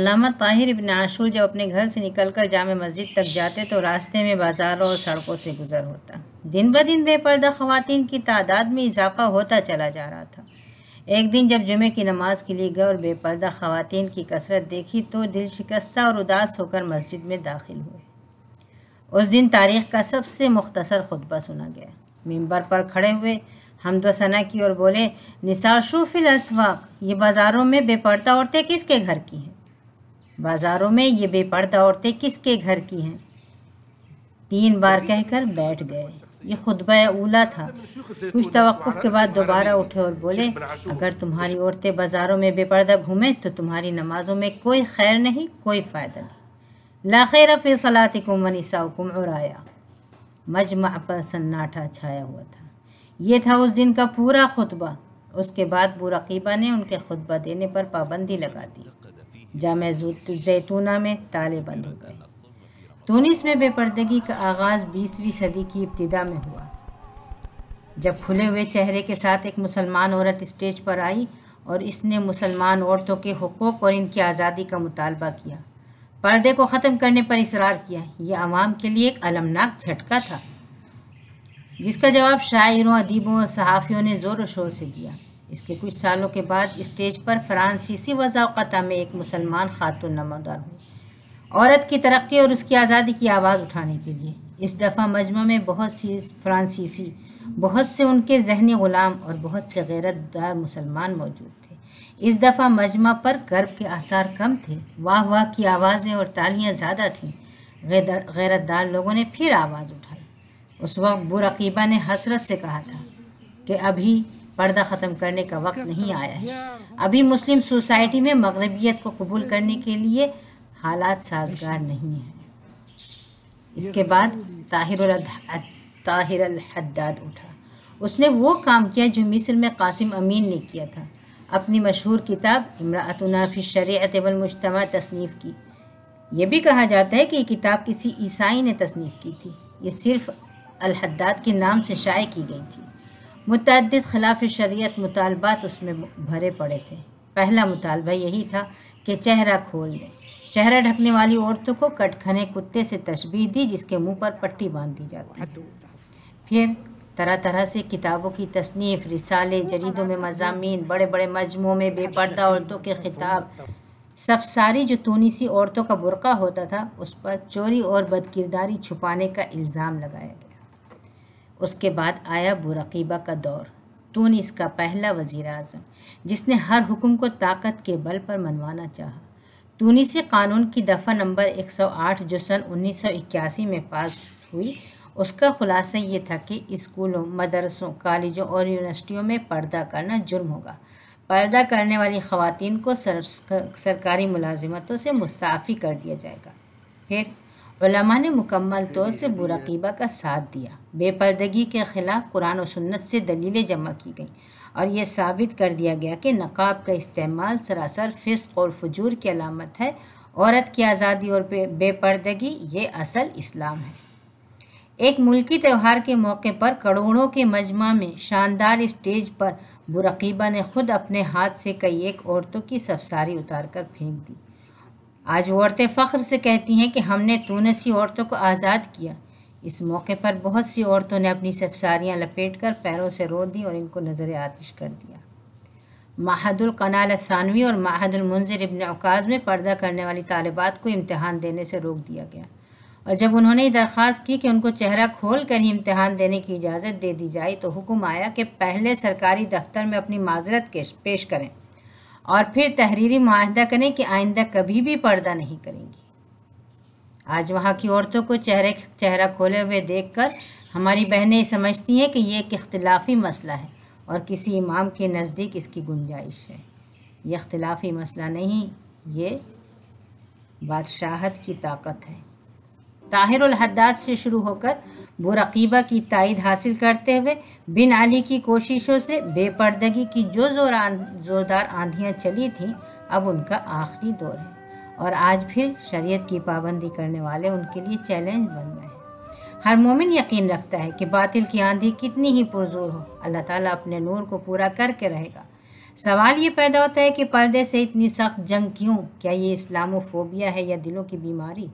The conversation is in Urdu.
علامہ طاہر ابن عاشور جب اپنے گھر سے نکل کر جامع مسجد تک جاتے تو راستے میں بازاروں اور سڑکوں سے گزر ہوتا۔ دن بدن بے پردہ خواتین کی تعداد میں اضافہ ہوتا چلا جا رہا تھا۔ ایک دن جب جمعے کی نماز کے لیے گئے اور بے پردہ خواتین کی کثرت دیکھی تو دل شکستہ اور اداس ہو کر مسجد میں داخل ہوئے۔ اس دن تاریخ کا سب سے مختصر خطبہ سنا گیا۔ ممبر پر کھڑے ہوئے حمد و ثنا کی اور بولے، نساء فی الاسواق، یہ بازاروں میں بے پردہ عورتیں کس کے گھر کی ہیں؟ بازاروں میں یہ بے پردہ عورتیں کس کے گھر کی ہیں؟ 3 بار کہہ کر بیٹھ گئے۔ یہ خطبہ اولا تھا۔ کچھ توقف کے بعد دوبارہ اٹھے اور بولے، اگر تمہاری عورتیں بازاروں میں بے پردہ گھومیں تو تمہاری نمازوں میں کوئی خیر نہیں، کوئی فائدہ نہیں۔ لا خیر فی صلاتکم ونساؤکم عرایا۔ مجمع پر سناٹا چھایا ہوا تھا۔ یہ تھا اس دن کا پورا خطبہ۔ اس کے بعد ابو رقیبہ نے ان کے خطبہ دینے پر پابندی لگا دی۔ جامع زیتونہ میں تالے بند ہو گئے۔ تونس میں بے پردگی کا آغاز 20ویں صدی کی ابتدا میں ہوا، جب کھلے ہوئے چہرے کے ساتھ ایک مسلمان عورت اسٹیج پر آئی اور اس نے مسلمان عورتوں کے حقوق اور ان کی آزادی کا مطالبہ کیا، پردے کو ختم کرنے پر اصرار کیا۔ یہ عوام کے لیے ایک المناک جھٹکا تھا، جس کا جواب شاعروں، ادیبوں اور صحافیوں نے زور و شور سے دیا۔ اس کے کچھ سالوں کے بعد اسٹیج پر فرانسیسی وضاقتہ میں ایک مسلمان خاتون نمودار ہوئی، عورت کی ترقی اور اس کی آزادی کی آواز اٹھانے کے لیے۔ اس دفعہ مجمع میں بہت سی فرانسیسی، بہت سے ان کے ذہنی غلام اور بہت سے غیرت دار مسلمان موجود تھے۔ اس دفعہ مجمع پر کرب کے آثار کم تھے، واہ واہ کی آوازیں اور تالیاں زیادہ تھیں۔ غیرت دار لوگوں نے پھر آواز اٹھائی۔ اس وقت ابو رقیبہ نے حسرت سے کہا تھا کہ ابھی پردہ ختم کرنے کا وقت نہیں آیا ہے، ابھی مسلم سوسائٹی میں مغربیت کو قبول کرنے کے لیے حالات سازگار نہیں ہیں۔ اس کے بعد طاہر الحداد اٹھا۔ اس نے وہ کام کیا جو مصر میں قاسم امین نے کیا تھا، اپنی مشہور کتاب امرأتنا فی الشریعۃ والمجتمع تصنیف کی۔ یہ بھی کہا جاتا ہے کہ یہ کتاب کسی عیسائی نے تصنیف کی تھی، یہ صرف الحداد کے نام سے شائع کی گئی تھی۔ متعدد خلاف شریعت مطالبات اس میں بھرے پڑے تھے۔ پہلا مطالبہ یہی تھا کہ چہرہ کھول دیں۔ چہرہ ڈھکنے والی عورتوں کو کٹکھنے کتے سے تشبیہ دی جس کے منہ پر پٹی باندھ دی جاتی ہے۔ پھر طرح طرح سے کتابوں کی تصنیف، رسالے، جریدوں میں مضامین، بڑے بڑے مجموعوں میں بے پردہ عورتوں کے خطاب، سفساری جو تونسی عورتوں کا برقع ہوتا تھا، اس پر چوری اور بدکرداری چھپانے کا الزام لگایا گیا۔ اس کے بعد آیا ابو رقیبہ کا دور، تونس کا پہلا وزیر اعظم، جس نے ہر حکم کو طاقت کے بل پر منوانا چاہا۔ تونسی قانون کی دفعہ نمبر 108 جو سن 1981 میں پاس ہوئی، اس کا خلاصہ یہ تھا کہ اسکولوں، مدرسوں، کالجوں اور یونیورسٹیوں میں پردہ کرنا جرم ہوگا۔ پردہ کرنے والی خواتین کو سرکاری ملازمتوں سے مستعفی کر دیا جائے گا۔ پھر علماء نے مکمل طور سے ابو رقیبہ کا ساتھ دیا۔ بے پردگی کے خلاف قرآن و سنت سے دلیلیں جمع کی گئیں اور یہ ثابت کر دیا گیا کہ نقاب کا استعمال سراسر فسق اور فجور کی علامت ہے۔ عورت کی آزادی اور بے پردگی یہ اصل اسلام ہے۔ ایک ملکی تہوار کے موقع پر کروڑوں کے مجمع میں شاندار اسٹیج پر ابو رقیبہ نے خود اپنے ہاتھ سے کئی ایک عورتوں کی سفساری اتار کر پھینک دی۔ آج وہ عورتیں فخر سے کہتی ہیں کہ ہم نے تونسی عورتوں کو آزاد کیا۔ اس موقع پر بہت سی عورتوں نے اپنی سفساریاں لپیٹ کر پیروں سے رو دی اور ان کو نظر آتش کر دیا۔ معہد القنال الثانوی اور معہد المنذر ابن عکاظ میں پردہ کرنے والی طالبات کو امتحان دینے سے روک دیا گیا، اور جب انہوں نے درخواست کی کہ ان کو چہرہ کھول کر ہی امتحان دینے کی اجازت دے دی جائے تو حکم آیا کہ پہلے سرکاری دفتر میں اپنی معذرت پیش کریں اور پھر تحریری معاہدہ کریں کہ آئندہ کبھی بھی پردہ نہیں کریں گی۔ آج وہاں کی عورتوں کو چہرہ کھولے ہوئے دیکھ کر ہماری بہنیں سمجھتی ہیں کہ یہ ایک اختلافی مسئلہ ہے اور کسی امام کے نزدیک اس کی گنجائش ہے۔ یہ اختلافی مسئلہ نہیں، یہ بادشاہت کی طاقت ہے۔ طاہر الحداد سے شروع ہو کر ابو رقیبہ کی تائید حاصل کرتے ہوئے بن علی کی کوششوں سے بے پردگی کی جو زوردار آندھیاں چلی تھیں، اب ان کا آخری دور ہے، اور آج پھر شریعت کی پابندی کرنے والے ان کے لیے چیلنج بن گئے ہیں۔ ہر مومن یقین رکھتا ہے کہ باطل کی آندھی کتنی ہی پرزور ہو، اللہ تعالیٰ اپنے نور کو پورا کر کے رہے گا۔ سوال یہ پیدا ہوتا ہے کہ پردے سے اتنی سخت جنگ کیوں؟ کیا یہ اسلاموفوبیا ہے یا دلوں کی بیماری؟